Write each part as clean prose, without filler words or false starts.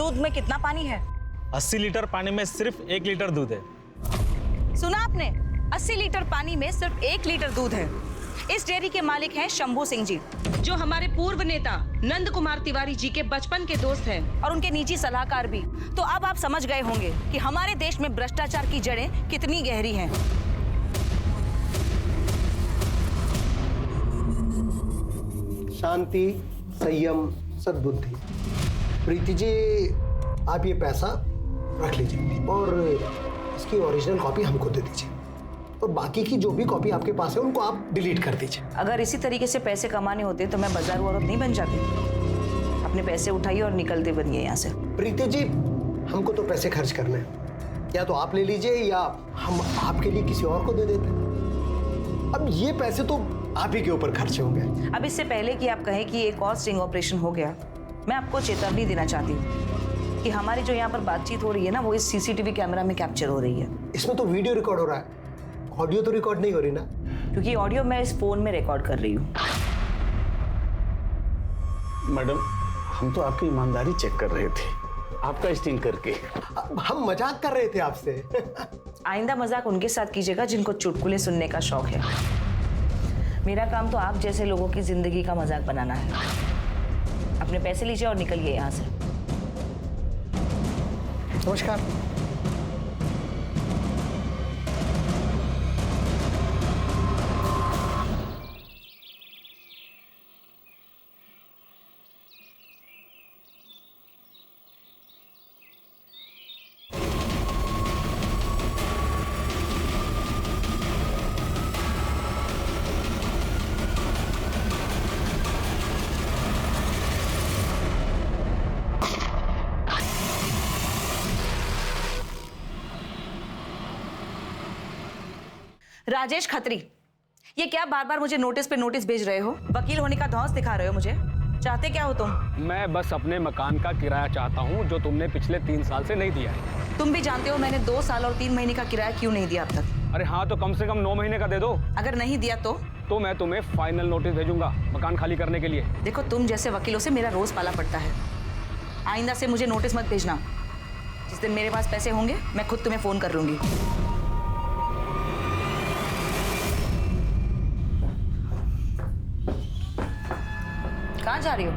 दूध में कितना पानी है? 80 लीटर पानी में सिर्फ 1 लीटर दूध है। सुना आपने? 80 लीटर पानी में सिर्फ 1 लीटर दूध है। इस डेयरी के मालिक हैं शंभू सिंह जी, जो हमारे पूर्व नेता नंद कुमार तिवारी जी के बचपन के दोस्त हैं और उनके निजी सलाहकार भी। तो अब आप समझ गए होंगे कि हमारे देश में भ्रष्टाचार की जड़ें कितनी गहरी हैं। शांति, संयम, सद्बुद्धि। प्रीति जी, आप ये पैसा रख लीजिए और इसकी ओरिजिनल कॉपी हमको दे दीजिए, और बाकी की जो भी कॉपी आपके पास है उनको आप डिलीट कर दीजिए। अगर इसी तरीके से पैसे कमाने होते तो मैं बाजार औरत नहीं बन जाती। अपने पैसे उठाइए और निकलते बनिए यहाँ से। प्रीति जी, हमको तो पैसे खर्च करने हैं, या तो आप ले लीजिए या हम आपके लिए किसी और को दे देते हैं। अब ये पैसे तो आप ही के ऊपर खर्चे होंगे। अब इससे पहले कि आप कहें कि एक और स्टिंग ऑपरेशन हो गया, मैं आपको चेतावनी देना चाहती हूँ कि हमारी जो यहाँ पर बातचीत हो रही है ना, वो इस सीसीटीवी कैमरा में कैप्चर हो रही है। इसमें तो वीडियो रिकॉर्ड हो रहा है, ऑडियो तो रिकॉर्ड नहीं हो रही ना? क्योंकि ऑडियो मैं इस फोन में रिकॉर्ड कर रही हूँ। मैडम, हम तो आपकी ईमानदारी चेक कर रहे थे, आपका स्टिंग करके। हम मजाक कर रहे थे आपसे। आइंदा मजाक उनके साथ कीजिएगा जिनको चुटकुले सुनने का शौक है। मेरा काम तो आप जैसे लोगों की जिंदगी का मजाक बनाना है। अपने पैसे लीजिए और निकलिए यहाँ से। नमस्कार। राजेश खत्री, ये क्या बार बार मुझे नोटिस पे नोटिस भेज रहे हो? वकील होने का धौंस दिखा रहे हो मुझे? चाहते क्या हो तुम? मैं बस अपने मकान का किराया चाहता हूँ जो तुमने पिछले 3 साल से नहीं दिया है। तुम भी जानते हो मैंने 2 साल और 3 महीने का किराया क्यों नहीं दिया अब तक। अरे हाँ, तो कम से कम 9 महीने का दे दो। अगर नहीं दिया तो मैं तुम्हें फाइनल नोटिस भेजूंगा मकान खाली करने के लिए। देखो, तुम जैसे वकीलों से मेरा रोज पाला पड़ता है। आइंदा से मुझे नोटिस मत भेजना। जिस दिन मेरे पास पैसे होंगे मैं खुद तुम्हें फोन कर लूंगी। कहाँ जा रही हो?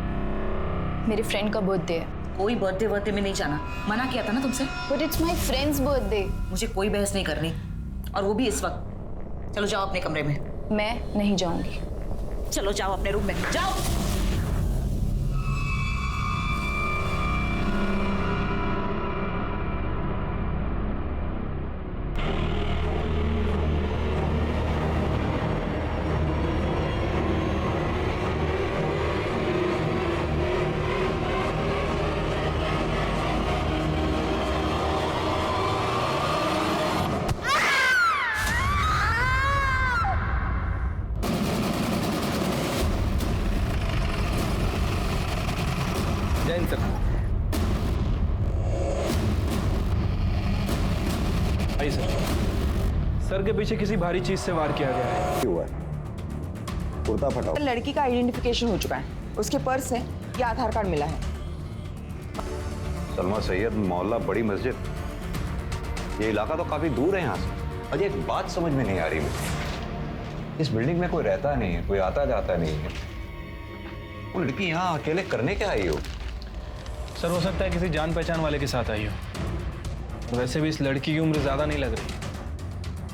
मेरे फ्रेंड का बर्थडे है। कोई बर्थडे में नहीं जाना, मना किया था ना तुमसे। But it's my friends birthday. मुझे कोई बहस नहीं करनी, और वो भी इस वक्त। चलो जाओ अपने कमरे में। मैं नहीं जाऊंगी। चलो जाओ अपने रूम में, जाओ। जैन सर। आई सर के पीछे किसी भारी चीज से वार किया गया है। हुआ है? कुर्ता फटा। लड़की का आइडेंटिफिकेशन हो चुका है। उसके पर्स से या आधार कार्ड मिला है। सलमा सैयद मोहल्ला बड़ी मस्जिद, ये इलाका तो काफी दूर है यहाँ से। अजय, एक बात समझ में नहीं आ रही मुझे, इस बिल्डिंग में कोई रहता नहीं है, कोई आता जाता नहीं है। वो लड़की यहाँ अकेले करने क्या आई हो? सर, हो सकता है किसी जान पहचान वाले के साथ आई हो। वैसे भी इस लड़की की उम्र ज्यादा नहीं लग रही।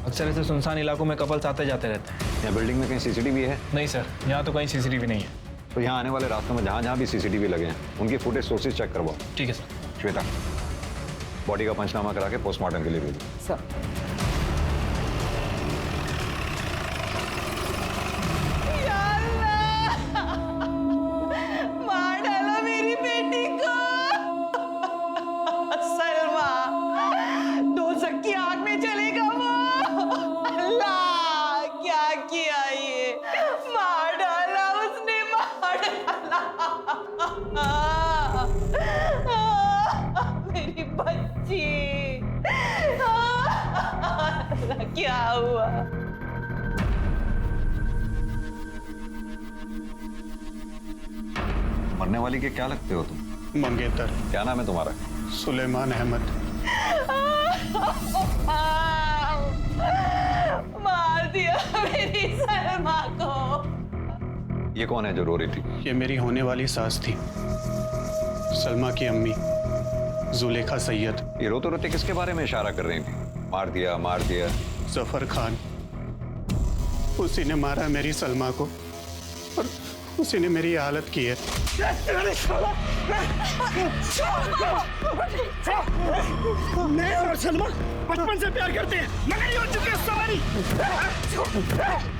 अक्सर ऐसे सुनसान इलाकों में कपल्स आते जाते रहते हैं। यहाँ बिल्डिंग में कहीं सीसीटीवी है? नहीं सर, यहाँ तो कहीं सीसीटीवी नहीं है। तो यहाँ आने वाले रास्तों में जहाँ जहाँ भी सीसीटीवी लगे हैं उनकी फुटेज सोर्सेज चेक करवाओ। ठीक है सर। श्वेता, बॉडी का पंचनामा करा के पोस्टमार्टम के लिए भेजो। सर, मार डालो मेरी बेटी को। सलमा, दोज़ख की आग में जलेगा वो। अल्लाह, क्या किया ये? मार डाला उसने, मार डाला। मेरी बच्ची। अल्लाह, क्या हुआ? मरने वाली के क्या लगते हो तुम? मंगेतर। क्या नाम है तुम्हारा? सुलेमान अहमद। मार दिया मेरी सलमा को। ये कौन है जो रो रही थी? ये मेरी होने वाली सास थी, सलमा की अम्मी जुलेखा सैयद। ये रोते रोते किसके बारे में इशारा कर रही थी? मार दिया मार दिया। जफर खान, उसी ने मारा मेरी सलमा को और उसी ने मेरी हालत की है। मैं और सलमा बचपन से प्यार करते हैं, मगर ये हो चुकी है सवारी।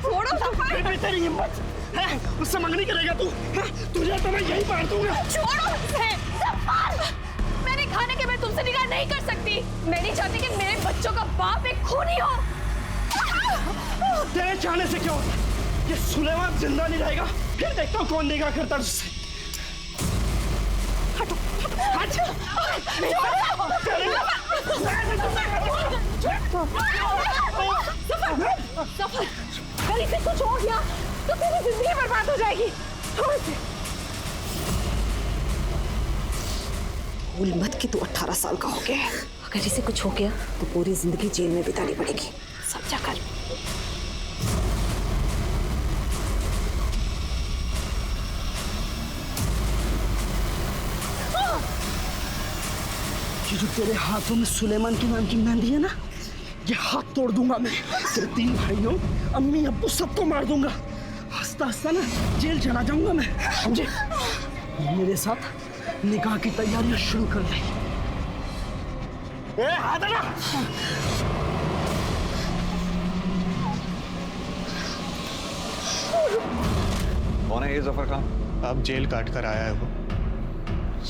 छोड़ो सफर। तेरी हिम्मत है उससे मंगनी करेगा तू? तुझे तो मैं यही मार दूंगा। छोड़ो उसे। सफर! मेरे खाने के मैं तुमसे निकाह नहीं कर सकती। मैं नहीं चाहती कि मेरे बच्चों का बाप एक खूनी हो। तेरे चाहने से क्या होता है? ये सुलेमान जिंदा नहीं रहेगा, फिर देखता हूँ कौन निकाह करता है उससे। हटो, हट। सफर, अगर इसे कुछ हो गया तो तेरी जिंदगी बर्बाद हो जाएगी। भूल मत कि तू 18 साल का हो गया है। अगर इसे कुछ हो गया तो पूरी जिंदगी जेल में बितानी पड़ेगी, समझा कर। ये जो तेरे हाथों में सुलेमान के नाम की मेहंदी है ना, ये हाथ तोड़ दूंगा मैं। तेरे 3 भाइयों, अम्मी अब्बू सबको मार दूंगा। हंसता हंसता ना जेल चला जाऊंगा मैं, समझे? मेरे साथ निकाह की तैयारियां शुरू कर दे। हाथ हटा। कौन है ये जफर खान? अब जेल काट कर आया है वो।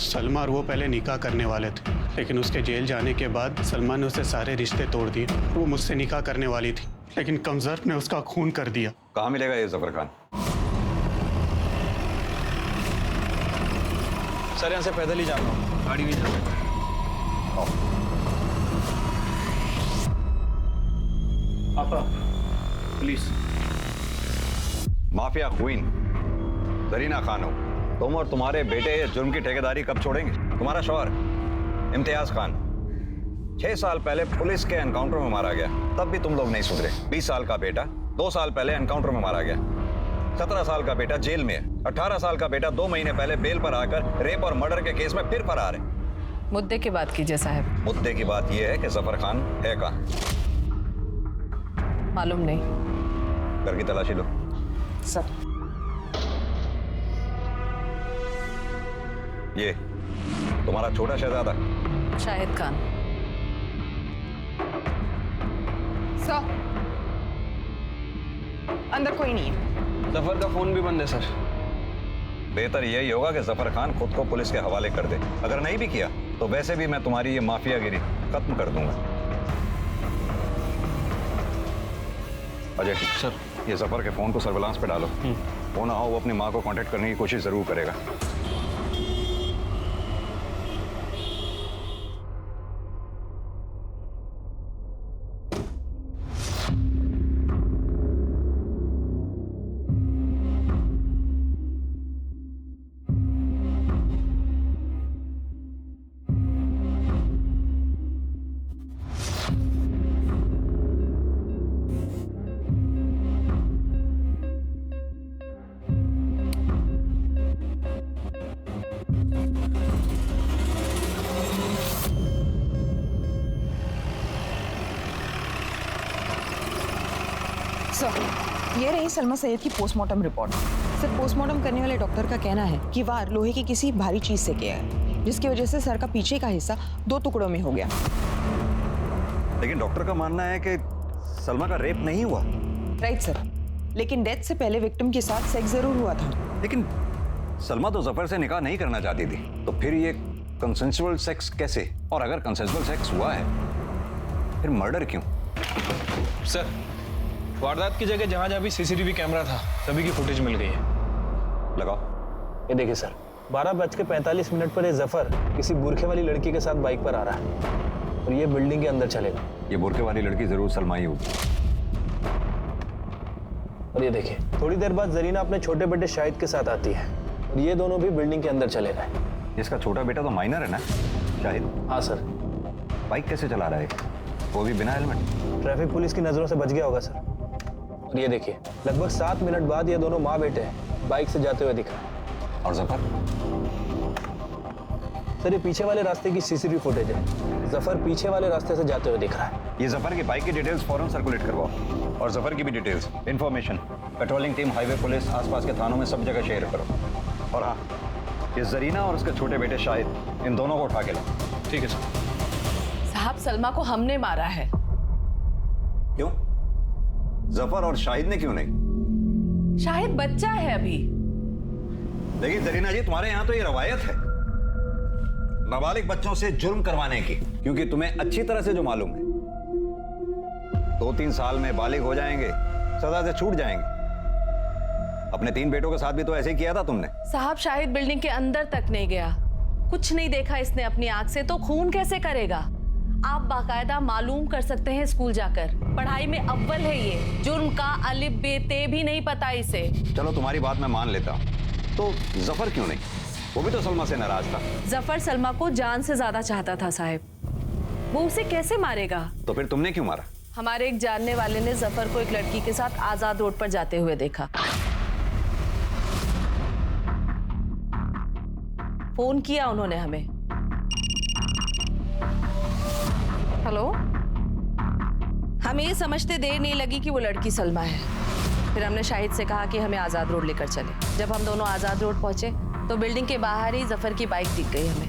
सलमा और वो पहले निकाह करने वाले थे, लेकिन उसके जेल जाने के बाद सलमा ने उससे सारे रिश्ते तोड़ दिए। वो मुझसे निकाह करने वाली थी, लेकिन कमजर ने उसका खून कर दिया। कहाँ मिलेगा ये जफर खान? सर यहाँ से पैदल ही जाना होगा, गाड़ी भी जाना। आप please. Mafia queen Zarina Khan हो तुम, और तुम्हारे बेटे ये जुर्म की ठेकेदारी कब छोड़ेंगे? तुम्हारा शौहर इम्तियाज खान 6 साल पहले पुलिस के एनकाउंटर में मारा गया, तब भी तुम लोग नहीं सुधरे। 20 साल का बेटा 2 साल पहले एनकाउंटर में मारा गया। 17 साल का बेटा जेल में है। 18 साल का बेटा 2 महीने पहले बेल पर आकर रेप और मर्डर के केस में फिर फरार है। मुद्दे की बात कीजिए साहब। मुद्दे की बात यह है कि जफर खान है कहाँ? मालूम नहीं। घर की तलाशी लो। सर, ये तुम्हारा छोटा शहजादा शाहिद खान। सर, अंदर कोई नहीं है। जफर का फोन भी बंद है सर। बेहतर यही होगा कि जफर खान खुद को पुलिस के हवाले कर दे। अगर नहीं भी किया तो वैसे भी मैं तुम्हारी ये माफियागिरी खत्म कर दूंगा। अजय सर, ये जफर के फोन को सर्विलांस पे डालो। वो ना हो वो अपनी माँ को कांटेक्ट करने की कोशिश जरूर करेगा। सर, ये रही सलमा सैयद की पोस्टमार्टम रिपोर्ट। सर, पोस्टमार्टम करने वाले डॉक्टर का कहना है कि वार लोहे की किसी भारी चीज से किया है, जिसकी वजह से सर का पीछे का हिस्सा 2 टुकड़ों में हो गया। लेकिन डॉक्टर का मानना है कि सलमा का रेप नहीं हुआ। राइट सर, लेकिन डेथ से पहले विक्टिम के साथ सेक्स जरूर हुआ था। लेकिन सलमा तो जफर से निकाह नहीं करना चाहती थी, तो फिर ये कंसेंसुअल सेक्स कैसे? और अगर कंसेंसुअल सेक्स हुआ है फिर मर्डर क्यों? सर, वारदात की जगह जहां जहां भी सीसीटीवी कैमरा था सभी की फुटेज मिल गई है। लगाओ। ये देखिए सर, 12:45 पर ये जफर किसी बुरखे वाली लड़की के साथ बाइक पर आ रहा है और ये बिल्डिंग के अंदर चलेगा। ये बुरखे वाली लड़की जरूर सलमा ही होगी। और ये देखिए, थोड़ी देर बाद जरीना अपने छोटे बेटे शाहिद के साथ आती है और ये दोनों भी बिल्डिंग के अंदर चले गए। इसका छोटा बेटा तो माइनर है ना शाहिद? हाँ सर। बाइक कैसे चला रहा है, वो भी बिना हेलमेट? ट्रैफिक पुलिस की नजरों से बच गया होगा सर। और ये देखिए, लगभग 7 मिनट बाद ये दोनों माँ बेटे हैं बाइक से जाते हुए दिखा। और जफर? सर ये पीछे वाले रास्ते की सीसीटीवी फुटेज है। जफर पीछे वाले रास्ते से जाते हुए दिख रहा है। ये जफर की बाइक की डिटेल्स फौरन सर्कुलेट करवाओ, और जफर की भी details, information patrolling team, highway police, आसपास के थानों में सब जगह शेयर करो। और हाँ, ये जरीना और उसके छोटे बेटे शाहिद, इन दोनों को उठा के लाओ। ठीक है सर। साहब सलमा को हमने मारा है। क्यों? जफर और शाहिद ने क्यों नहीं? शाहिद बच्चा है अभी। देखिए जरीना जी, तुम्हारे यहाँ तो ये रवायत है नाबालिग बच्चों से जुर्म करवाने की, क्योंकि तुम्हें अच्छी तरह से जो मालूम है 2-3 साल में बालिग हो जाएंगे, सजा से छूट जाएंगे। अपने 3 बेटों के साथ भी तो ऐसे ही किया था तुमने। साहब शाहिद बिल्डिंग के अंदर तक नहीं गया, कुछ नहीं देखा इसने अपनी आंख से, तो खून कैसे करेगा? आप बाकायदा मालूम कर सकते हैं स्कूल जाकर। पढ़ाई में अव्वल है ये, जुर्म का अलिफ बे ते भी नहीं पता इसे। चलो तुम्हारी बात मैं मान लेता हूं, तो जफर क्यों नहीं? वो भी तो सलमा से नाराज था। जफर सलमा को जान से ज्यादा चाहता था साहब, वो उसे कैसे मारेगा? तो फिर तुमने क्यों मारा? हमारे एक जानने वाले ने जफर को एक लड़की के साथ आजाद रोड पर जाते हुए देखा। फोन किया उन्होंने हमें। हेलो, हमें ये समझते देर नहीं लगी कि वो लड़की सलमा है। फिर हमने शाहिद से कहा कि हमें आजाद रोड लेकर चले। जब हम दोनों आजाद रोड पहुंचे तो बिल्डिंग के बाहर ही जफर की बाइक दिख गई हमें।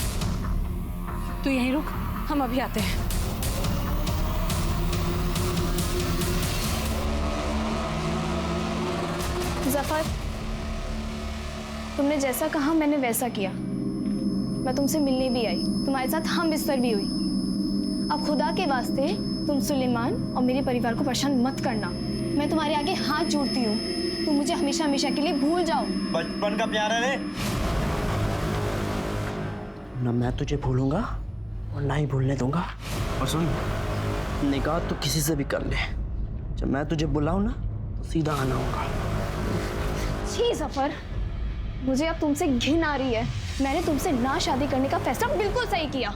तू यहीं रुक, हम अभी आते हैं। जफर, तुमने जैसा कहा मैंने वैसा किया। मैं तुमसे मिलने भी आई, तुम्हारे साथ हम बिस्तर भी हुई। अब खुदा के वास्ते तुम सुलेमान और मेरे परिवार को परेशान मत करना। मैं तुम्हारे आगे हाथ जोड़ती हूँ, तुम मुझे हमेशा हमेशा के लिए भूल जाओ। बचपन का प्यार है ना, मैं तुझे भूलूंगा और ना ही भूलने दूंगा। और सुन, निकाह तो किसी से भी कर ले, जब मैं तुझे बुलाऊं ना तो सीधा आना होगा। छी जफर, मुझे अब तुमसे घिन आ रही है। मैंने तुमसे ना शादी करने का फैसला बिल्कुल सही किया।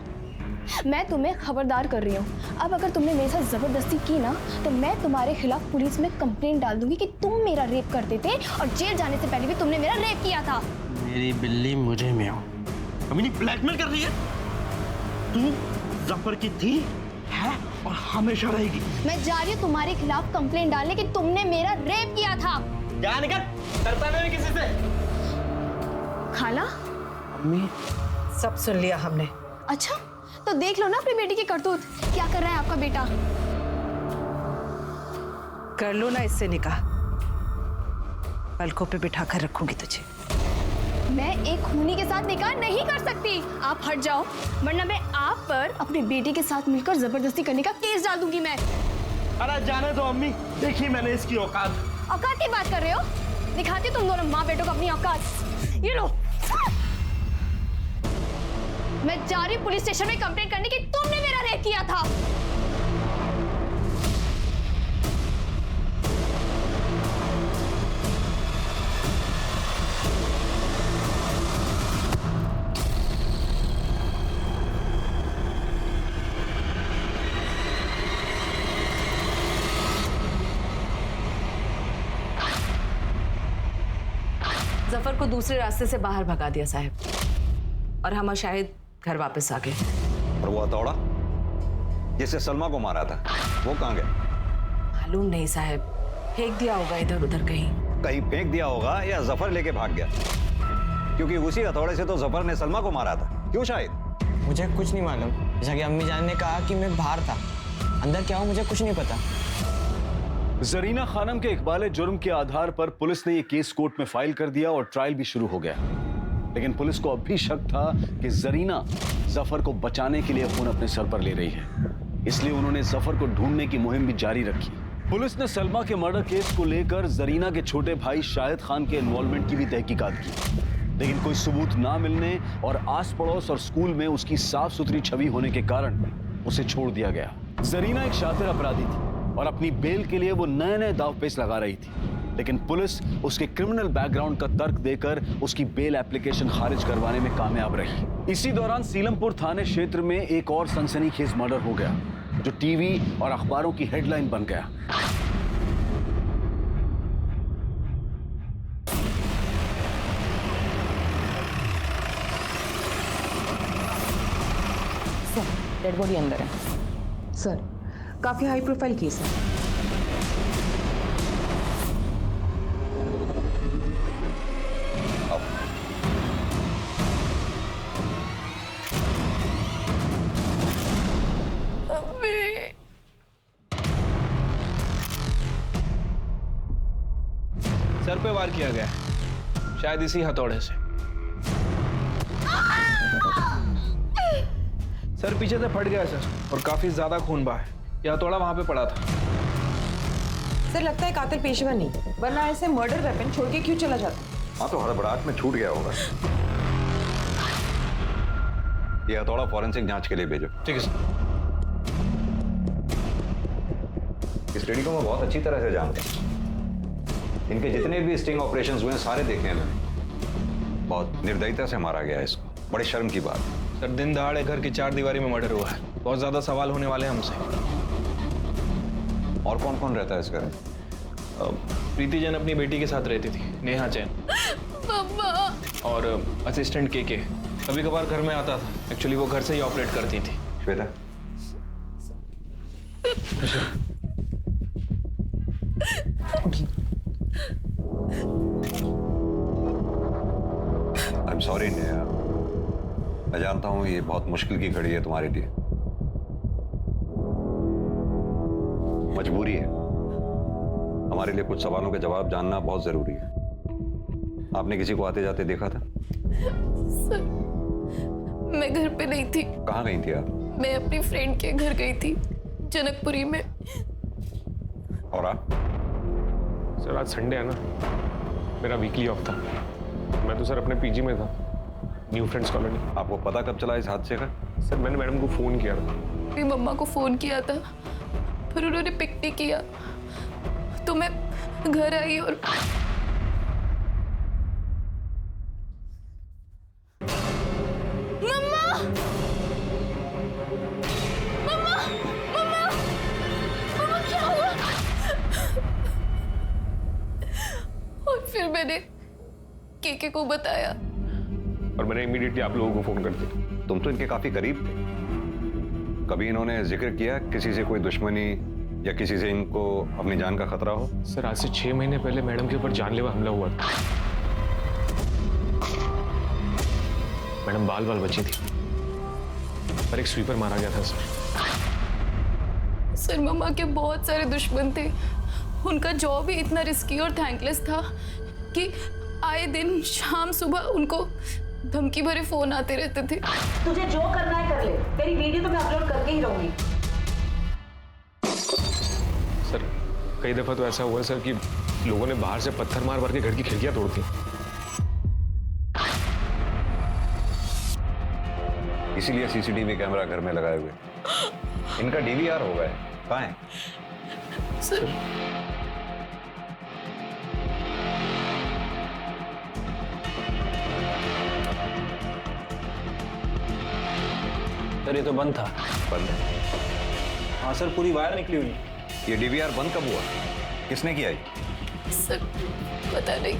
मैं तुम्हें खबरदार कर रही हूँ, अब अगर तुमने मेरे साथ जबरदस्ती की ना तो मैं तुम्हारे खिलाफ पुलिस में कंप्लेंट डाल दूंगी कि तुम मेरा रेप करते थे और जेल जाने से पहले भी तुमने मेरा रेप किया था। मेरी बिल्ली मुझे में आओ, अभी ब्लैकमेल कर रही है। तू जफर की थी है और हमेशा रहेगी। मैं जा रही हूँ तुम्हारे खिलाफ कंप्लेंट डालने कि तुमने मेरा रेप किया था। क्या निकल, डरता नहीं किसी से। खाला, अम्मी, सब सुन लिया हमने। अच्छा तो देख लो ना अपनी बेटी की करतूत, क्या कर रहा है आपका बेटा। कर लो ना इससे निकाह, पलकों पे बिठा कर रखूंगी तुझे। मैं एक खूनी के साथ निकाह नहीं कर सकती। आप हट जाओ, वरना मैं आप पर अपनी बेटी के साथ मिलकर जबरदस्ती करने का केस डाल दूंगी मैं। अरे जाने दो अम्मी, देखी मैंने इसकी औकात। औकात की बात कर रहे हो? दिखाती तुम दोनों माँ बेटों को अपनी औकात। ये लो, मैं जा रही पुलिस स्टेशन में कंप्लेंट करने की तुमने मेरा रेप किया था। जफर को दूसरे रास्ते से बाहर भगा दिया साहब, और हम शाहिद घर वापस आ गए। और वो हथौड़ा जिससे सलमा को मारा था, वो कहाँ गया? मालूम नहीं साहब, फेंक दिया होगा इधर उधर कहीं फेंक दिया होगा या जफर लेके भाग गया, क्योंकि उसी हथौड़े से तो जफर ने सलमा को मारा था। क्यों शाहिद? मुझे कुछ नहीं मालूम, जैसा कि अम्मी जान ने कहा कि मैं बाहर था, अंदर क्या हूँ मुझे कुछ नहीं पता। जरीना खानम के इकबाल जुर्म के आधार पर पुलिस ने यह केस कोर्ट में फाइल कर दिया और ट्रायल भी शुरू हो गया। लेकिन पुलिस को अब भी शक था कि जरीना जफर को बचाने के लिए खून अपने सर पर ले रही है, इसलिए उन्होंने जफर को ढूंढने की मुहिम भी जारी रखी। पुलिस ने सलमा के मर्डर केस को लेकर जरीना के छोटे भाई शाहिद खान के इन्वॉल्वमेंट की भी तहकीकात की, लेकिन कोई सबूत ना मिलने और आस पड़ोस और स्कूल में उसकी साफ सुथरी छवि होने के कारण उसे छोड़ दिया गया। जरीना एक शातिर अपराधी थी और अपनी बेल के लिए वो नए नए दांवपेच लगा रही थी। लेकिन पुलिस उसके क्रिमिनल बैकग्राउंड का तर्क देकर उसकी बेल एप्लीकेशन खारिज करवाने में कामयाब रही। इसी दौरान सीलमपुर थाने क्षेत्र में एक और सनसनीखेज मर्डर हो गया जो टीवी और अखबारों की हेडलाइन बन गया। सर डेड बॉडी अंदर है। सर काफी हाई प्रोफाइल केस है। सर पे वार किया गया है, शायद इसी हथौड़े से। सर पीछे से फट गया है सर, और काफी ज्यादा खून बहा है। यह हथौड़ा वहां पे पड़ा था। सर लगता है कातिल पेशेवर नहीं, वरना ऐसे मर्डर वेपन छोड़ के क्यों चला जाता? हाँ तो हड़बड़ाहट में छूट गया होगा। ये हथौड़ा फॉरेंसिक जांच के लिए भेजो। ठीक है सर। इस लेडी को मैं बहुत अच्छी तरह से जानता हूँ। इनके जितने भी स्टिंग ऑपरेशंस हुए हैं सारे देखे हैं मैंने। बहुत निर्दयता से मारा गया है इसको, बड़ी शर्म की बात। सर दिन दहाड़े घर की 4 दीवारी में मर्डर हुआ है, बहुत ज्यादा सवाल होने वाले हैं हमसे। और कौन कौन रहता है इस घर में? प्रीति जैन अपनी बेटी के साथ रहती थी, नेहा जैन। और असिस्टेंट के कभी कभार घर में आता था। एक्चुअली वो घर से ही ऑपरेट करती थी। Shweta I am sorry Neha, मैं जानता हूं ये बहुत मुश्किल की घड़ी है तुम्हारे लिए। मजबूरी है, हमारे लिए कुछ सवालों के जवाब जानना बहुत जरूरी है। आपने किसी को आते जाते देखा था? सर, मैं घर पे नहीं थी। कहाँ गई थी आप? मैं अपनी फ्रेंड के घर गई थी, जनकपुरी में। और आप? सर आज संडे है ना, मेरा वीकली ऑफ था। मैं तो सर अपने पीजी में था, न्यू फ्रेंड्स कॉलोनी। आपको पता कब चला इस हादसे का? सर मैंने मैडम को फोन किया था। मेरी मम्मा को फोन किया था, फिर उन्होंने पिक नहीं किया, तो मैं घर आई और फिर मैंने केके को बताया और मैंने इमीडिएटली आप लोगों को फोन कर दिया। तुम तो इनके काफी करीब थे, कभी इन्होंने जिक्र किया किसी से कोई दुश्मनी या किसी से इनको अपनी जान का खतरा हो? सर आज से 6 महीने पहले मैडम के ऊपर जानलेवा हमला हुआ था। मैडम बाल बाल बची थी पर एक स्वीपर मारा गया था सर। सर मम्मा के बहुत सारे दुश्मन थे, उनका जॉब ही इतना रिस्की और थैंकलेस था कि आए दिन शाम सुबह उनको धमकी भरे फोन आते रहते थे। तुझे जो करना है कर ले, तेरी वीडियो तो मैं अपलोड करके ही रहूंगी। सर कई दफा तो ऐसा हुआ सर कि लोगों ने बाहर से पत्थर मार मार के घर की खिड़कियां तोड़ दी। इसीलिए सीसीटीवी कैमरा घर में लगाए हुए। इनका डीवीआर हो गया है, कहाँ है? सर सर ये तो बंद था। बंद है? हाँ सर, पूरी वायर निकली हुई। ये डीवीआर बंद कब हुआ? किसने किया ये? सर पता नहीं।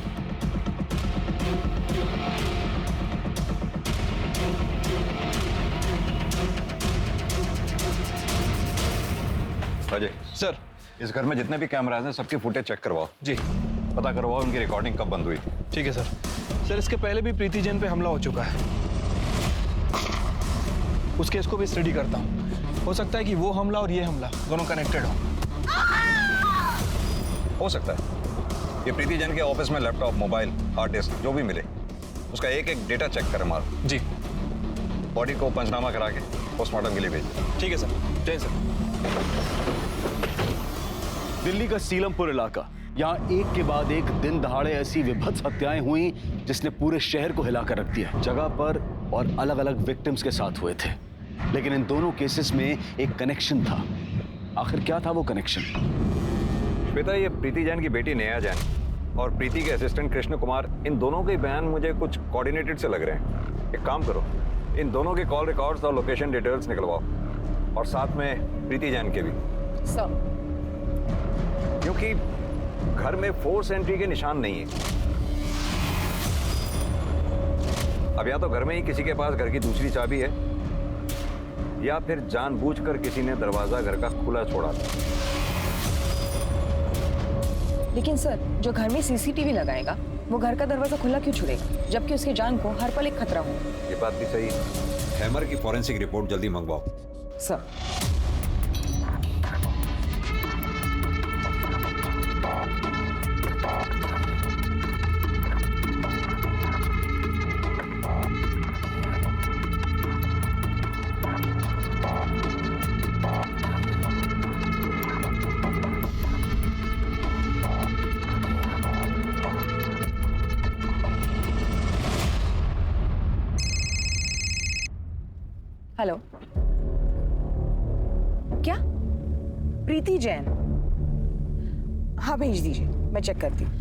अजय सर, इस घर में जितने भी कैमराज हैं सबकी फुटेज चेक करवाओ। जी। पता करवाओ उनकी रिकॉर्डिंग कब बंद हुई थी। ठीक है सर। सर इसके पहले भी प्रीति जैन पे हमला हो चुका है, उस केस को भी स्टडी करता हूँ। हो सकता है कि वो हमला और ये हमला दोनों कनेक्टेड हो सकता है। ये प्रीति जैन के ऑफिस में लैपटॉप, मोबाइल, हार्ड डिस्क जो भी मिले उसका एक एक डेटा चेक कर मारो। जी। बॉडी को पंचनामा करा के पोस्टमार्टम के लिए भेज। ठीक है सर। जय सर। दिल्ली का सीलमपुर इलाका, यहाँ एक के बाद एक दिन दहाड़े ऐसी विभत्स हत्याएं हुई जिसने पूरे शहर को हिलाकर रख दिया। जगह पर और अलग अलग विक्टिम्स के साथ हुए थे, लेकिन इन दोनों केसेस में एक कनेक्शन था। आखिर क्या था वो कनेक्शन? श्वेता, ये प्रीति जैन की बेटी नेहा जैन और प्रीति के असिस्टेंट कृष्ण कुमार, इन दोनों के बयान मुझे कुछ कोऑर्डिनेटेड से लग रहे हैं। एक काम करो, इन दोनों के कॉल रिकॉर्ड्स और लोकेशन डिटेल्स निकलवाओ, और साथ में प्रीति जैन के भी। सर, क्योंकि घर में फोर्स एंट्री के निशान नहीं है। अब या तो घर में ही किसी के पास घर की दूसरी चाबी है, या फिर जानबूझकर किसी ने दरवाजा घर का खुला छोड़ा था। लेकिन सर, जो घर में सीसीटीवी लगाएगा वो घर का दरवाजा खुला क्यों छोड़ेगा, जबकि उसकी जान को हर पल एक खतरा हो। ये बात भी सही है। हैमर की फॉरेंसिक रिपोर्ट जल्दी मंगवाओ। सर। हेलो, क्या? प्रीति जैन? हाँ, भेज दीजिए, मैं चेक करती हूँ।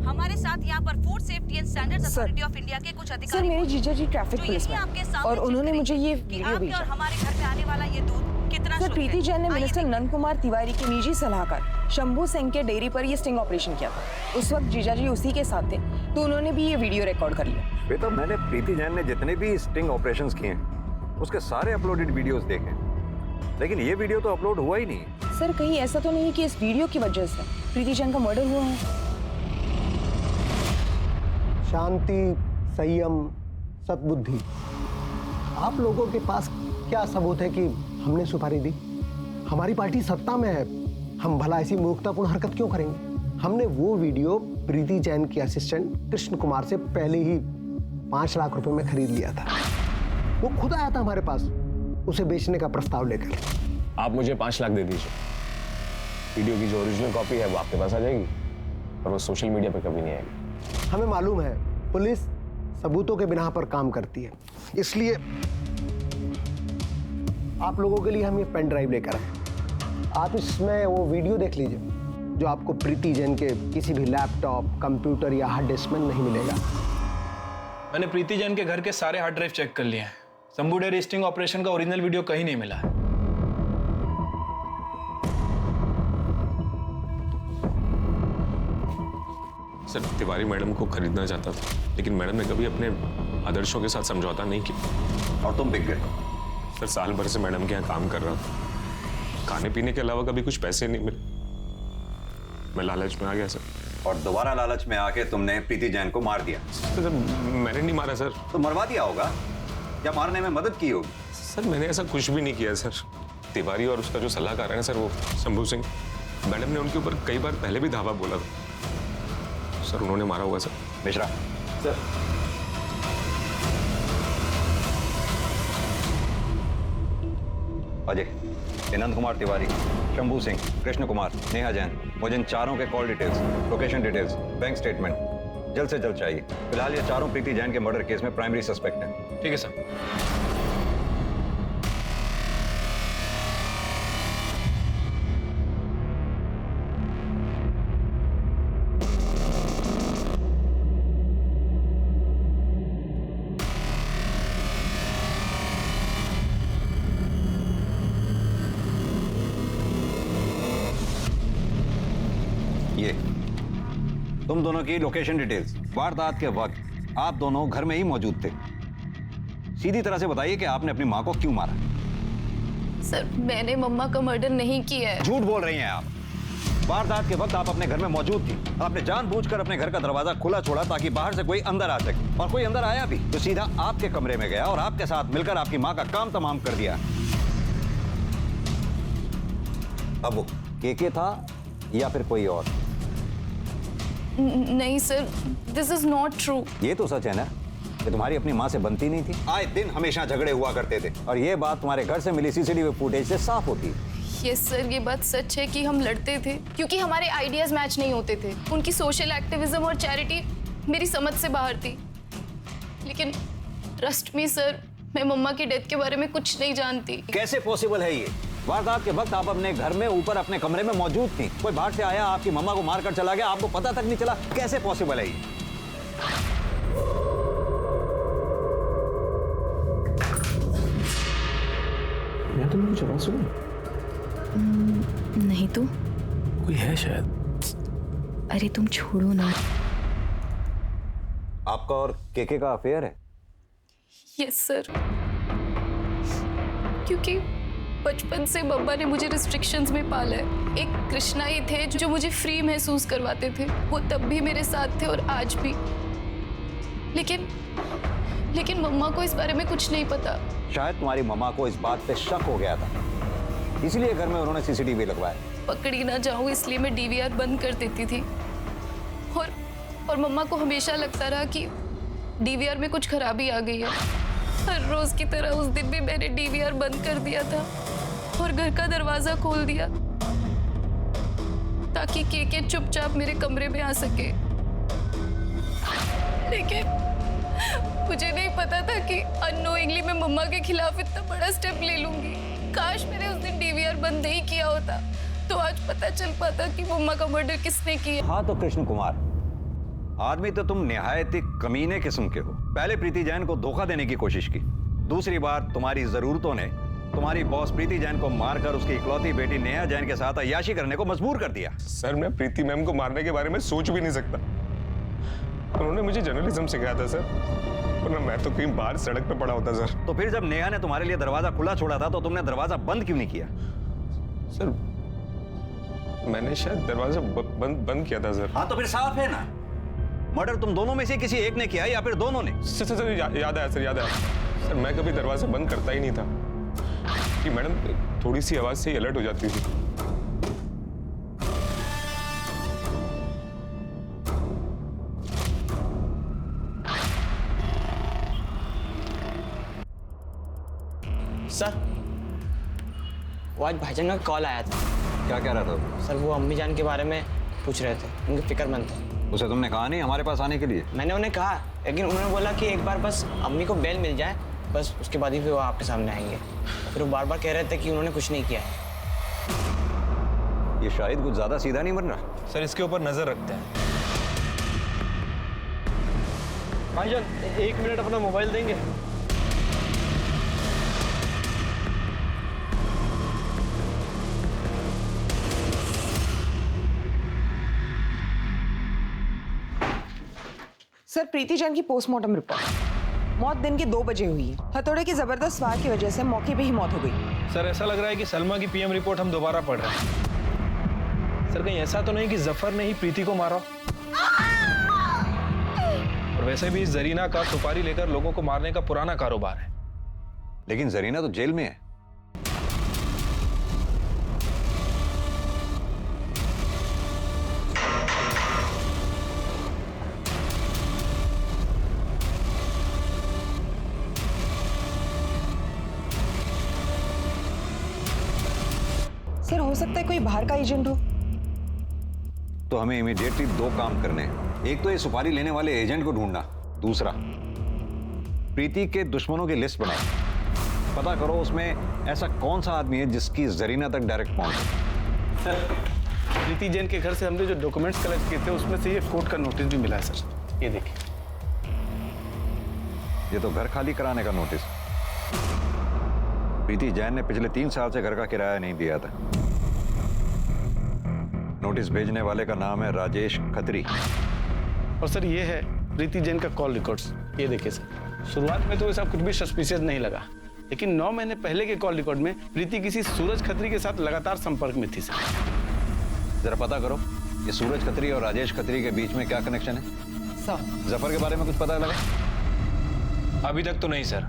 हमारे साथ यहाँ पर food safety and standards authority of India के कुछ अधिकारी। सर, मेरे जीजा जी ट्रैफिक पुलिस में, और उन्होंने मुझे ये वीडियो भेजा। और हमारे घर पे आने वाला ये दूध कितना सर, प्रीति जैन ने मिनिस्टर नंद कुमार तिवारी के निजी सलाहकार शंभू सिंह के डेयरी पर ये स्टिंग ऑपरेशन किया था। उस वक्त जीजा जी उसी के साथ थे, तो उन्होंने भी ये वीडियो रिकॉर्ड कर लिया। बेटा, मैंने प्रीति जैन ने जितने भी स्टिंग ऑपरेशंस किए हैं उसके सारे अपलोडेड वीडियोस देखे, लेकिन ये वीडियो तो अपलोड हुआ ही नहीं। सर, कहीं ऐसा तो नहीं कि इस वीडियो की वजह से प्रीति जैन का मर्डर हुआ है? शांति, संयम, सद्बुद्धि, आप लोगों के पास क्या सबूत है कि हमने सुपारी दी? हमारी पार्टी सत्ता में है, हम भला ऐसी मूर्खतापूर्ण हरकत क्यों करेंगे? हमने वो वीडियो प्रीति जैन के असिस्टेंट कृष्ण कुमार से पहले ही 5 लाख रुपए में खरीद लिया था। वो खुद आया था हमारे पास उसे बेचने का प्रस्ताव लेकर। आप मुझे 5 लाख दे दीजिए, वीडियो की जो ओरिजिनल कॉपी है वो आपके पास आ जाएगी, और वो सोशल मीडिया पर कभी नहीं आएगी। हमें मालूम है पुलिस सबूतों के बिना पर काम करती है, इसलिए आप लोगों के लिए हम ये पेन ड्राइव लेकर आए। आप इसमें वो वीडियो देख लीजिए जो आपको प्रीति जैन के किसी भी लैपटॉप, कंप्यूटर या हार्ड डिस्क में नहीं मिलेगा। मैंने प्रीति जैन के घर के सारे हार्ड ड्राइव चेक कर लिए हैं। शंभू डेयरी स्टिंग ऑपरेशन का ओरिजिनल वीडियो कहीं नहीं मिला है। सर, तिवारी मैडम को खरीदना चाहता था, लेकिन मैडम ने कभी अपने आदर्शों के साथ समझौता नहीं किया। और तुम बिक गए? सर, साल भर से मैडम के यहाँ काम कर रहा था, खाने पीने के अलावा कभी कुछ पैसे नहीं मिले, मैं लालच में आ गया सर। और दोबारा लालच में आके तुमने प्रीति जैन को मार दिया? सर, मैंने नहीं मारा सर। तो मरवा दिया होगा या मारने में मदद की होगी? सर, मैंने ऐसा कुछ भी नहीं किया सर। तिवारी और उसका जो सलाहकार है ना सर, वो शंभू सिंह, मैडम ने उनके ऊपर कई बार पहले भी धावा बोला था सर, उन्होंने मारा होगा सर। मिश्रा सर, अजय, नंद कुमार तिवारी, शंभू सिंह, कृष्ण कुमार, नेहा जैन, मुझे इन चारों के call details, location details, bank statement जल्द से जल्द चाहिए। फिलहाल ये चारों प्रीति जैन के मर्डर केस में प्राइमरी सस्पेक्ट हैं। ठीक है सर। ये तुम दोनों की लोकेशन डिटेल्स, वारदात के वक्त आप दोनों घर में ही मौजूद थे। सीधी तरह से बताइए कि आपने अपनी माँ को क्यों मारा? सर, मैंने मम्मा का मर्डर नहीं किया है। झूठ बोल रही हैं आप। वारदात के वक्त आप अपने घर में मौजूद थी। आपने जानबूझकर अपने घर का दरवाजा खुला छोड़ा ताकि बाहर से कोई अंदर आ सके, और कोई अंदर आया भी तो सीधा आपके कमरे में गया और आपके साथ मिलकर आपकी माँ का काम तमाम कर दिया। अब वो केके था या फिर कोई और? नहीं sir, this is not true. ये तो सच है ना कि तुम्हारी अपनी माँ से बनती नहीं थी? आए दिन हमेशा झगड़े हुआ करते थे, और ये बात तुम्हारे घर से मिली सीसीटीवी फुटेज से साफ होती है। यस सर, ये बात सच है कि हम लड़ते थे क्योंकि हमारे आइडियाज मैच नहीं होते थे। उनकी सोशल एक्टिविज्म और चैरिटी मेरी समझ से बाहर थी। लेकिन ट्रस्ट मी सर, मैं मम्मा की डेथ के बारे में कुछ नहीं जानती। कैसे पॉसिबल है ये? वारदात के वक्त आप अपने घर में ऊपर अपने कमरे में मौजूद थी। कोई बाहर से आया, आपकी मम्मा को मारकर चला गया, आपको पता तक नहीं चला। कैसे पॉसिबल है ये? मैं तुमने कुछ आवाज सुनी? नहीं तो कोई है शायद। अरे तुम छोड़ो ना। आपका और केके का अफेयर है? यस सर, क्योंकि बचपन से मम्मा ने मुझे रिस्ट्रिक्शंस में पाला है। एक कृष्णा ही थे जो मुझे फ्री महसूस करवाते थे। वो तब भी मेरे साथ थे और आज भी। लेकिन मम्मा को इस बारे में कुछ नहीं पता। शायद तुम्हारी मम्मा को इस बात पे शक हो गया था, इसलिए घर में उन्होंने सीसीटीवी लगवाया। पकड़ी ना जाऊं इसलिए मैं डीवीआर बंद कर देती थी। और मम्मा को हमेशा लगता रहा कि डीवीआर में कुछ खराबी आ गई है। हर रोज की तरह उस दिन भी मैंने डीवीआर बंद कर दिया था और घर का दरवाजा खोल दिया ताकि केके चुपचाप मेरे कमरे में आ सके। लेकिन मुझे नहीं पता था कि अननोइंगली मैं मम्मा के खिलाफ इतना बड़ा स्टेप ले लूंगी। काश मैंने उस दिन डीवीआर बंद नहीं किया होता तो आज पता चल पाता कि मम्मा का मर्डर किसने किया। हाँ तो कृष्ण कुमार, आदमी तो तुम निहायत ही कमीने किस्म के हो। पहले प्रीति जैन को धोखा देने की कोशिश की, दूसरी बार तुम्हारी जरूरतों ने तुम्हारी बॉस प्रीति जैन को मारकर उसकी इकलौती बेटी नेहा जैन के साथ अय्याशी करने को मजबूर कर दिया। सर मैं प्रीति मैम को मारने के बारे में सोच भी नहीं सकता। उन्होंने मुझे जर्नलिज्म सिखाया था सर, वरना मैं तो कहीं बाहर सड़क पे पड़ा होता सर। तो फिर जब नेहा ने तुम्हारे लिए दरवाजा खुला छोड़ा था तो तुमने दरवाजा बंद क्यों नहीं किया? सर मैंने शायद दरवाजा बंद किया था सर। हाँ तो फिर साफ है ना, मर्डर तुम दोनों में से किसी एक ने किया या फिर दोनों ने? सर याद आया सर, याद आया सर। मैं कभी दरवाजा बंद करता ही नहीं था कि मैडम थोड़ी सी आवाज से ही अलर्ट हो जाती थी। सर वो आज भाईजान का कॉल आया था। क्या कह रहा था? सर वो अम्मी जान के बारे में पूछ रहे थे, उनकी फिक्रमंद थे। उसे तुमने कहा नहीं हमारे पास आने के लिए? मैंने उन्हें कहा, लेकिन उन्होंने बोला कि एक बार बस अम्मी को बेल मिल जाए, बस उसके बाद ही फिर वो आपके सामने आएंगे। फिर वो बार बार कह रहे थे कि उन्होंने कुछ नहीं किया है। ये शायद कुछ ज्यादा सीधा नहीं बन रहा। सर इसके ऊपर नजर रखते हैं। भाईजान 1 मिनट अपना मोबाइल देंगे? सर प्रीति जैन की पोस्टमार्टम रिपोर्ट, मौत दिन के 2 बजे हुई है। हथौड़े की जबरदस्त वार की वजह से मौके पे ही मौत हो गई। सर ऐसा लग रहा है कि सलमा की पीएम रिपोर्ट हम दोबारा पढ़ रहे हैं। सर कहीं ऐसा तो नहीं कि जफर ने ही प्रीति को मारा? और वैसे भी जरीना का सुपारी लेकर लोगों को मारने का पुराना कारोबार है। लेकिन जरीना तो जेल में है। सर हो सकता है कोई बाहर का एजेंट हो। तो हमें इमीडिएटली 2 काम करने हैं। एक तो ये सुपारी लेने वाले एजेंट को ढूंढना, दूसरा प्रीति के दुश्मनों की लिस्ट बनाओ। पता करो उसमें ऐसा कौन सा आदमी है जिसकी जरीना तक डायरेक्ट पहुंच। प्रीति जैन के घर से हमने जो डॉक्यूमेंट्स कलेक्ट किए थे उसमें से ये कोर्ट का नोटिस भी मिला है सर, ये देखिए। ये तो घर खाली कराने का नोटिस। प्रीति जैन ने पिछले 3 साल से घर का किराया नहीं दिया था। नोटिस भेजने वाले का नाम है राजेश खत्री। और सर ये है प्रीति जैन का कॉल रिकॉर्ड्स, ये देखिए सर। शुरुआत में तो ऐसा कुछ भी सस्पिशियस नहीं लगा, लेकिन 9 महीने पहले के कॉल रिकॉर्ड में प्रीति किसी सूरज खत्री के साथ लगातार संपर्क में थी सर। जरा पता करो ये सूरज खत्री और राजेश खत्री के बीच में क्या कनेक्शन है? सर जफर के बारे में कुछ पता लगा? अभी तक तो नहीं सर।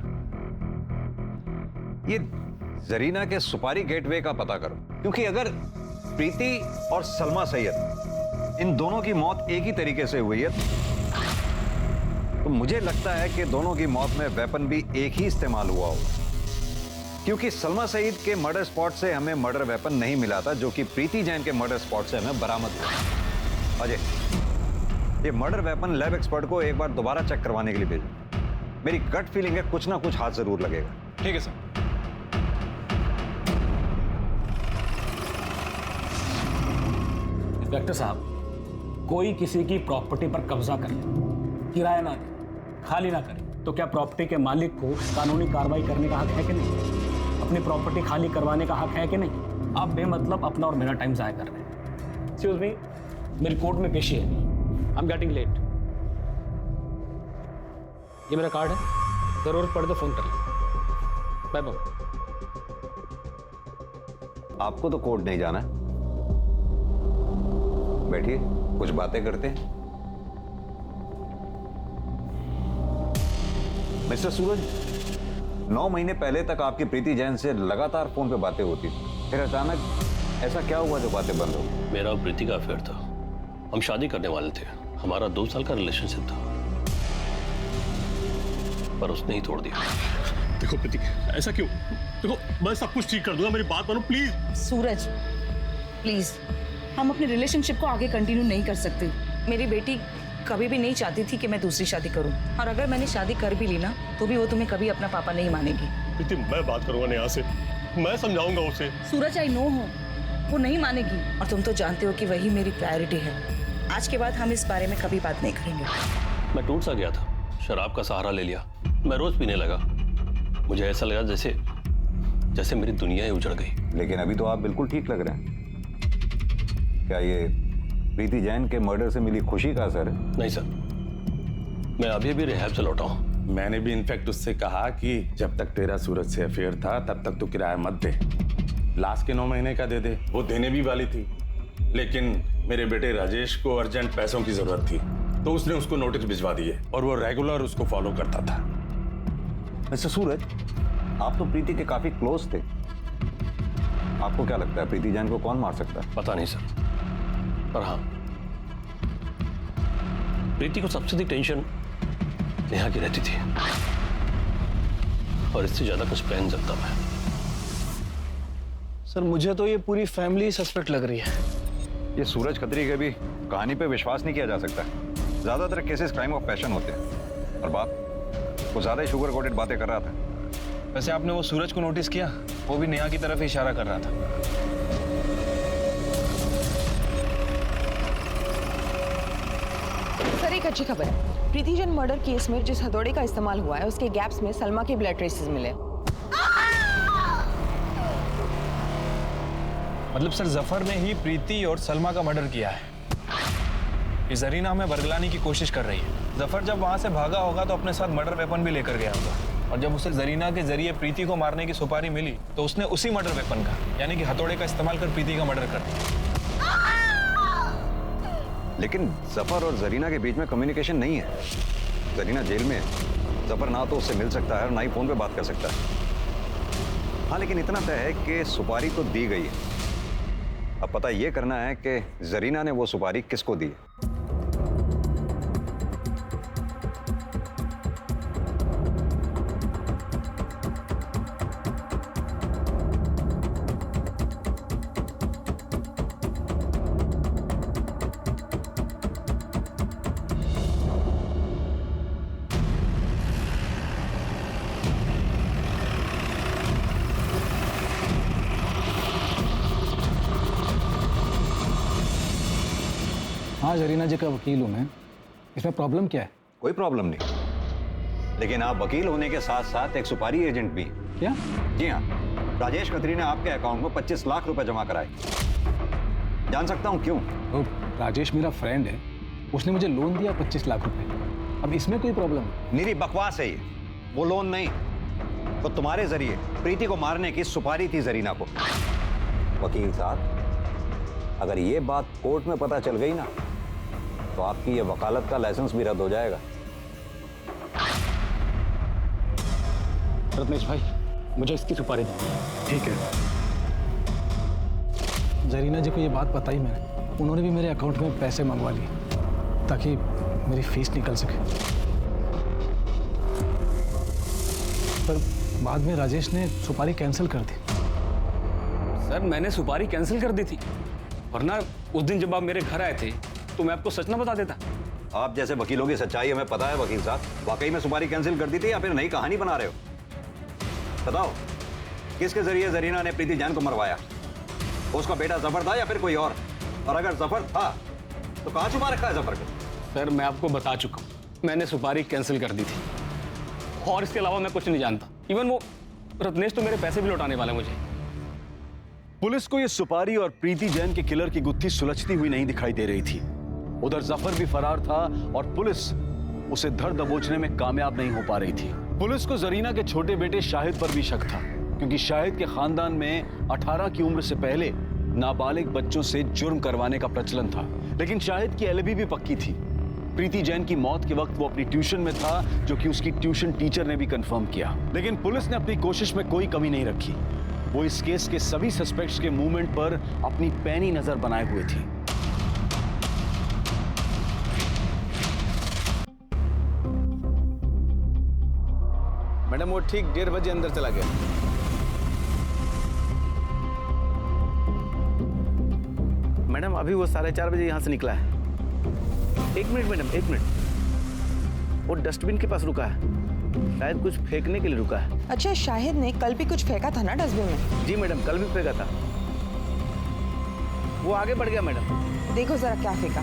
ये जरीना के सुपारी गेटवे का पता करो, क्योंकि अगर प्रीति और सलमा सैयद इन दोनों की मौत एक ही तरीके से हुई है तो मुझे लगता है कि दोनों की मौत में वेपन भी एक ही इस्तेमाल हुआ होगा। क्योंकि सलमा सईद के मर्डर स्पॉट से हमें मर्डर वेपन नहीं मिला था, जो कि प्रीति जैन के मर्डर स्पॉट से हमें बरामद हुआ। अजय, ये मर्डर वेपन लैब एक्सपर्ट को एक बार दोबारा चेक करवाने के लिए भेजो। मेरी गट फीलिंग है कुछ ना कुछ हाथ जरूर लगेगा। ठीक है सर। डॉक्टर साहब, कोई किसी की प्रॉपर्टी पर कब्जा कर ले, किराया ना दे, खाली ना करे, तो क्या प्रॉपर्टी के मालिक को कानूनी कार्रवाई करने का हक है कि नहीं? अपनी प्रॉपर्टी खाली करवाने का हक है कि नहीं? आप बेमतलब अपना और मेरा टाइम जाया कर रहे हैं। एक्सक्यूज मी, मेरी कोर्ट में पेशी है, आई एम गेटिंग लेट। ये मेरा कार्ड है, जरूरत पड़े तो फोन कर ले। Bye bye. आपको तो कोर्ट नहीं जाना है, बैठिए, कुछ बातें करते हैं। मिस्टर सूरज, 9 महीने पहले तक आपकी प्रीति जैन से लगातार फोन पे बातें होती थी, फिर अचानक ऐसा क्या हुआ जो बातें बंद हो गई? मेरा और प्रीति का अफेयर था, हम शादी करने वाले थे, हमारा 2 साल का रिलेशनशिप था, पर उसने ही तोड़ दिया। देखो प्रीति, ऐसा क्यों? देखो मैं सब कुछ ठीक कर दूंगा, मेरी बात मानो प्लीज। सूरज प्लीज, हम अपने रिलेशनशिप को आगे कंटिन्यू नहीं कर सकते। मेरी बेटी कभी भी नहीं चाहती थी कि मैं दूसरी शादी करूं, और अगर मैंने शादी कर भी ली ना तो भी वो तुम्हें कभी अपना पापा नहीं मानेगी। प्रीति, मैं बात करूंगा नेहा से, मैं समझाऊंगा उसे। सूरज, आई नो वो नहीं मानेगी, और तुम तो जानते हो कि वही मेरी प्रायोरिटी है। आज के बाद हम इस बारे में कभी बात नहीं करेंगे। मैं टूट सा गया था, शराब का सहारा ले लिया, मैं रोज पीने लगा, मुझे ऐसा लगा जैसे मेरी दुनिया ही उजड़ गई। लेकिन अभी तो आप बिल्कुल ठीक लग रहे हैं। क्या ये प्रीति जैन के मर्डर से मिली खुशी का असर है? नहीं सर, मैं अभी भी रिहैब से लौटा हूँ। मैंने भी इनफैक्ट उससे कहा कि जब तक तेरा सूरज से अफेयर था तब तक तो किराया मत दे, लास्ट के 9 महीने का दे दे। वो देने भी वाली थी, लेकिन मेरे बेटे राजेश को अर्जेंट पैसों की जरूरत थी, तो उसने उसको नोटिस भिजवा दिए और वो रेगुलर उसको फॉलो करता था। मिस्टर सूरज, आप तो प्रीति के काफी क्लोज थे, आपको क्या लगता है प्रीति जैन को कौन मार सकता है? पता नहीं सर, पर हाँ, प्रीति को सबसे अधिक टेंशन नेहा की रहती थी, और इससे ज्यादा कुछ कह नहीं सकता मैं। सर मुझे तो ये पूरी फैमिली सस्पेक्ट लग रही है। ये सूरज खत्री के भी कहानी पे विश्वास नहीं किया जा सकता। ज्यादातर केसेस क्राइम ऑफ पैशन होते हैं, और बाप वो ज्यादा ही शुगर कोटेड बातें कर रहा था। वैसे आपने वो सूरज को नोटिस किया? वो भी नेहा की तरफ इशारा कर रहा था। सर, एक अच्छी खबर है, प्रीति जैन मर्डर केस में जिस हथौड़े का इस्तेमाल हुआ है उसके गैप्स में सलमा के ब्लड ट्रेसेस मिले। मतलब सर जफर ने ही प्रीति और सलमा का मर्डर किया है। ये जरीना हमें बरगलाने की कोशिश कर रही है। जफर जब वहां से भागा होगा तो अपने साथ मर्डर वेपन भी लेकर गया होगा, और जब उसे जरीना के जरिए प्रीति को मारने की सुपारी मिली तो उसने उसी मर्डर वेपन का, यानी कि हथौड़े का इस्तेमाल कर प्रीति का मर्डर कर दिया। लेकिन जफर और जरीना के बीच में कम्युनिकेशन नहीं है। जरीना जेल में है, जफर ना तो उससे मिल सकता है और ना ही फोन पे बात कर सकता है। हाँ, लेकिन इतना तय है कि सुपारी तो दी गई है। अब पता ये करना है कि जरीना ने वो सुपारी किसको दी है। हाँ, जरीना जी का वकील हूँ मैं। इसमें प्रॉब्लम क्या है? कोई प्रॉब्लम नहीं, लेकिन आप वकील होने के साथ साथ एक सुपारी एजेंट भी। क्या? जी हाँ, राजेश खत्री ने आपके अकाउंट में 25 लाख रुपए जमा कराए। जान सकता हूँ क्यों? तो राजेश मेरा फ्रेंड है, उसने मुझे लोन दिया 25 लाख रुपए। अब इसमें कोई प्रॉब्लम? निरी बकवास है ये, वो लोन नहीं, तो तुम्हारे जरिए प्रीति को मारने की सुपारी थी जरीना को। वकील साहब, अगर ये बात कोर्ट में पता चल गई ना तो आपकी ये वकालत का लाइसेंस भी रद्द हो जाएगा। रत्नेश भाई, मुझे इसकी सुपारी दो। ठीक है। जरीना जी को ये बात बताई मैंने, उन्होंने भी मेरे अकाउंट में पैसे मंगवा लिए ताकि मेरी फीस निकल सके। पर बाद में राजेश ने सुपारी कैंसिल कर दी। सर, मैंने सुपारी कैंसिल कर दी थी, वरना उस दिन जब आप मेरे घर आए थे तो मैं आपको सच ना बता देता। आप जैसे वकीलों की सच्चाई हमें पता है वकील साहब। वाकई में सुपारी कैंसिल कर दी थी या फिर नई कहानी बना रहे हो? बताओ, किसके जरिए जरीना ने प्रीति जैन को मरवाया? उसका बेटा जफर था या फिर कोई और? और अगर जफर था तो कहाँ छुपा रखा है जफर को? सर मैं आपको बता चुका हूँ, मैंने सुपारी कैंसिल कर दी थी और इसके अलावा मैं कुछ नहीं जानता। इवन वो रत्नेश तो मेरे पैसे भी लौटाने वाला है मुझे। पुलिस को यह सुपारी और प्रीति जैन के किलर की गुत्थी सुलझती हुई नहीं दिखाई दे रही थी। उधर जफर भी फरार था और पुलिस उसे धर दबोचने में कामयाब नहीं हो पा रही थी। पुलिस को जरीना के छोटे बेटे शाहिद पर भी शक था, क्योंकि शाहिद के खानदान में 18 की उम्र से पहले नाबालिग बच्चों से जुर्म करवाने का प्रचलन था। लेकिन शाहिद की एलिबी भी पक्की थी। प्रीति जैन की मौत के वक्त वो अपनी ट्यूशन में था, जो कि उसकी ट्यूशन टीचर ने भी कंफर्म किया। लेकिन पुलिस ने अपनी कोशिश में कोई कमी नहीं रखी। वो इस केस के सभी सस्पेक्ट्स के मूवमेंट पर अपनी पैनी नजर बनाए हुए थी। मैडम वो ठीक 1:30 बजे अंदर चला गया। मैडम अभी वो 4:30 बजे यहाँ से निकला है। 1 मिनट मैडम, 1 मिनट। वो डस्टबिन के पास रुका है, शायद कुछ फेंकने के लिए रुका है। अच्छा, शाहिद ने कल भी कुछ फेंका था ना डस्टबिन में? जी मैडम, कल भी फेंका था। वो आगे बढ़ गया मैडम। देखो जरा क्या फेंका।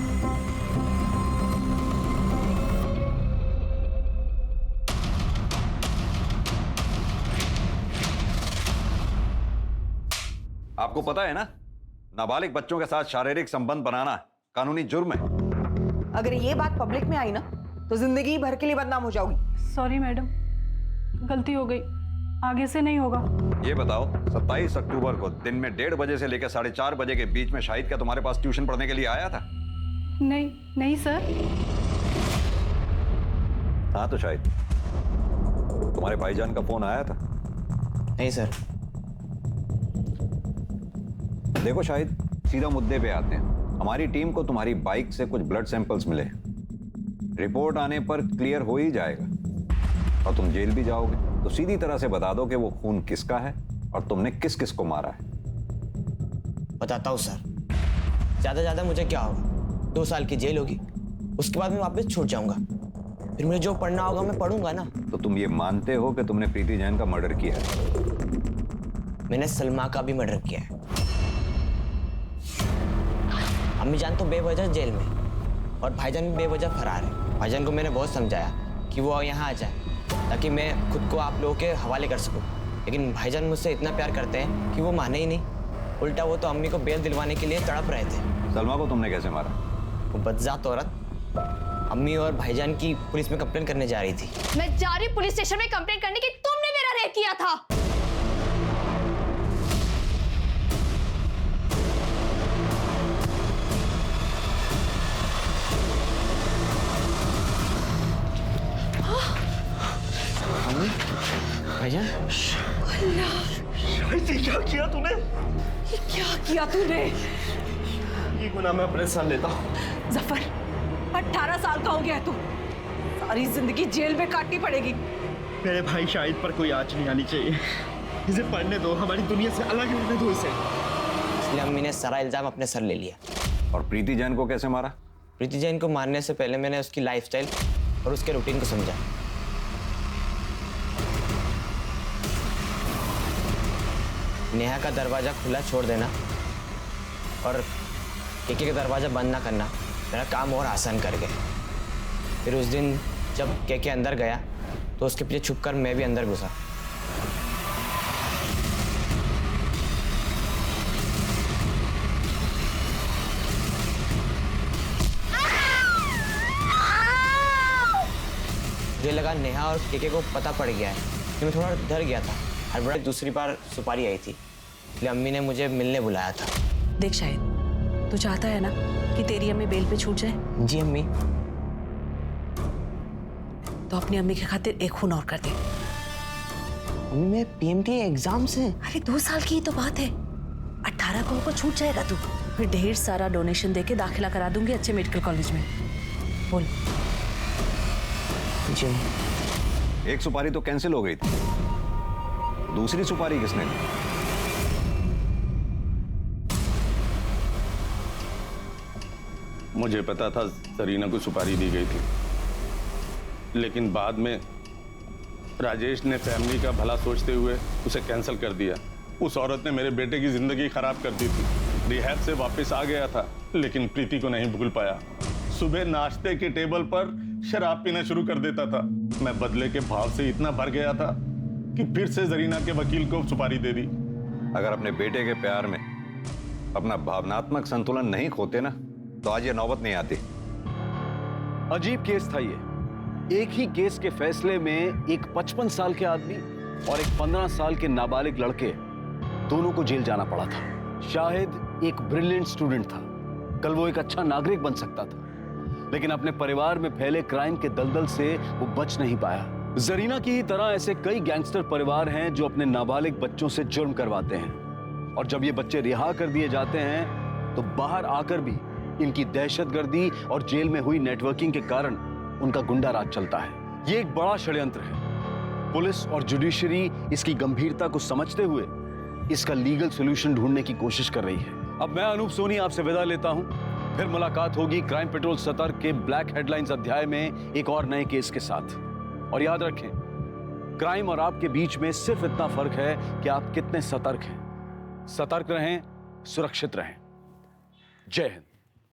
आपको पता है ना, नाबालिग बच्चों के साथ शारीरिक संबंध बनाना कानूनी जुर्म है। अगर ये बात पब्लिक में आई ना तो जिंदगी भर के लिए बदनाम हो जाओगी। सॉरी मैडम, गलती हो गई, आगे से नहीं होगा। ये बताओ, 27 अक्टूबर को दिन में 1:30 बजे से लेकर 4:30 बजे के बीच में शाहिद क्या तुम्हारे पास ट्यूशन पढ़ने के लिए आया था? नहीं सर। हाँ तो शाहिद, तुम्हारे भाईजान का फोन आया था? नहीं सर। देखो शाहिद, सीधा मुद्दे पे आते हैं। हमारी टीम को तुम्हारी बाइक से कुछ ब्लड सैंपल्स मिले। रिपोर्ट आने पर क्लियर हो ही जाएगा और तुम जेल भी जाओगे। तो सीधी तरह से बता दो कि वो खून किसका है और तुमने किस किस को मारा है। बताता हूँ सर। ज्यादा मुझे क्या होगा, 2 साल की जेल होगी, उसके बाद मैं वापस छूट जाऊंगा। फिर मुझे जो पढ़ना होगा मैं पढ़ूंगा ना। तो तुम ये मानते हो कि तुमने प्रीति जैन का मर्डर किया है? मैंने सलमा का भी मर्डर किया है। अम्मी जान तो बेवजह जेल में और भाईजान भी बेवजह फरार है। भाईजान को मैंने बहुत समझाया कि वो यहाँ आ जाए ताकि मैं खुद को आप लोगों के हवाले कर सकूं, लेकिन भाईजान मुझसे इतना प्यार करते हैं कि वो माने ही नहीं। उल्टा वो तो अम्मी को बेल दिलवाने के लिए तड़प रहे थे। सलमा को तुमने कैसे मारा? वो बदजात औरत अम्मी और भाईजान की पुलिस में कंप्लेन करने जा रही थी। मैं जा रही पुलिस स्टेशन में कंप्लेन करने की, तुमने मेरा रेप किया था। भाईजान, क्या किया तूने? क्या किया तूने? ये गुनाह मैं अपने साथ लेता हूँ। जफर, 18 साल का हो गया तू, सारी जिंदगी जेल में काटनी पड़ेगी। मेरे भाई शाहिद पर कोई आंच नहीं आनी चाहिए। इसे पढ़ने दो, हमारी दुनिया से अलग रहने दो इसे। इसलिए अम्मी ने सारा इल्जाम अपने सर ले लिया। और प्रीति जैन को कैसे मारा? प्रीति जैन को मारने से पहले मैंने उसकी लाइफस्टाइल और उसके रूटीन को समझा। नेहा का दरवाजा खुला छोड़ देना और केके का दरवाजा बंद ना करना मेरा काम और आसान कर गए। फिर उस दिन जब केके अंदर गया तो उसके पीछे छुपकर मैं भी अंदर घुसा। मुझे लगा नेहा और केके को पता पड़ गया है कि मैं थोड़ा डर गया था। हर बड़ा दूसरी बार सुपारी आई थी, इसलिए अम्मी ने मुझे मिलने बुलाया था। देख शाहिद, तू चाहता है ना कि तेरी अम्मी बेल पे छूट जाए? जी अम्मी। तो अपनी अम्मी के खातिर एक खून और कर दे। अम्मी मैं पीएमटी एग्जाम से। अरे 2 साल की ही तो बात है, 18 को छूट जाएगा तू। फिर ढेर सारा डोनेशन देके दाखिला करा दूंगी अच्छे मेडिकल कॉलेज में। बोल। जी। एक सुपारी तो कैंसिल हो गई थी, दूसरी सुपारी किसने दी? मुझे पता था जरीना को सुपारी दी गई थी, लेकिन बाद में राजेश ने फैमिली का भला सोचते हुए उसे कैंसिल कर दिया। उस औरत ने मेरे बेटे की जिंदगी खराब कर दी थी। रिहैब से वापस आ गया था, लेकिन प्रीति को नहीं भूल पाया। सुबह नाश्ते के टेबल पर शराब पीना शुरू कर देता था। मैं बदले के भाव से इतना भर गया था कि फिर से जरीना के वकील को सुपारी दे दी। अगर अपने बेटे के प्यार में अपना भावनात्मक संतुलन नहीं खोते ना, तो आज ये नौबत नहीं आती। अजीब केस था ये। एक ही केस के फैसले में एक 55 साल के आदमी और एक 15 साल के नाबालिग लड़के दोनों को जेल जाना पड़ा था। शाहिद एक ब्रिलियंट स्टूडेंट था, कल वो एक अच्छा नागरिक बन सकता था, लेकिन अपने परिवार में फैले क्राइम के दलदल से वो बच नहीं पाया। जरीना की ही तरह ऐसे कई गैंगस्टर परिवार हैं जो अपने नाबालिग बच्चों से जुर्म करवाते हैं, और जब ये बच्चे रिहा कर दिए जाते हैं तो बाहर आकर भी इनकी दहशतगर्दी और जेल में हुई नेटवर्किंग के कारण उनका गुंडा राज चलता है। ये एक बड़ा षड्यंत्र है। पुलिस और जुडिशरी इसकी गंभीरता को समझते हुए इसका लीगल सॉल्यूशन ढूंढने की कोशिश कर रही है। अब मैं अनूप सोनी आपसे विदा लेता हूं। फिर मुलाकात होगी क्राइम पेट्रोल सतर्क के ब्लैक हेडलाइंस अध्याय में एक और नए केस के साथ। और याद रखें, क्राइम और आपके बीच में सिर्फ इतना फर्क है कि आप कितने सतर्क हैं। सतर्क रहें, सुरक्षित रहें। जय हिंद।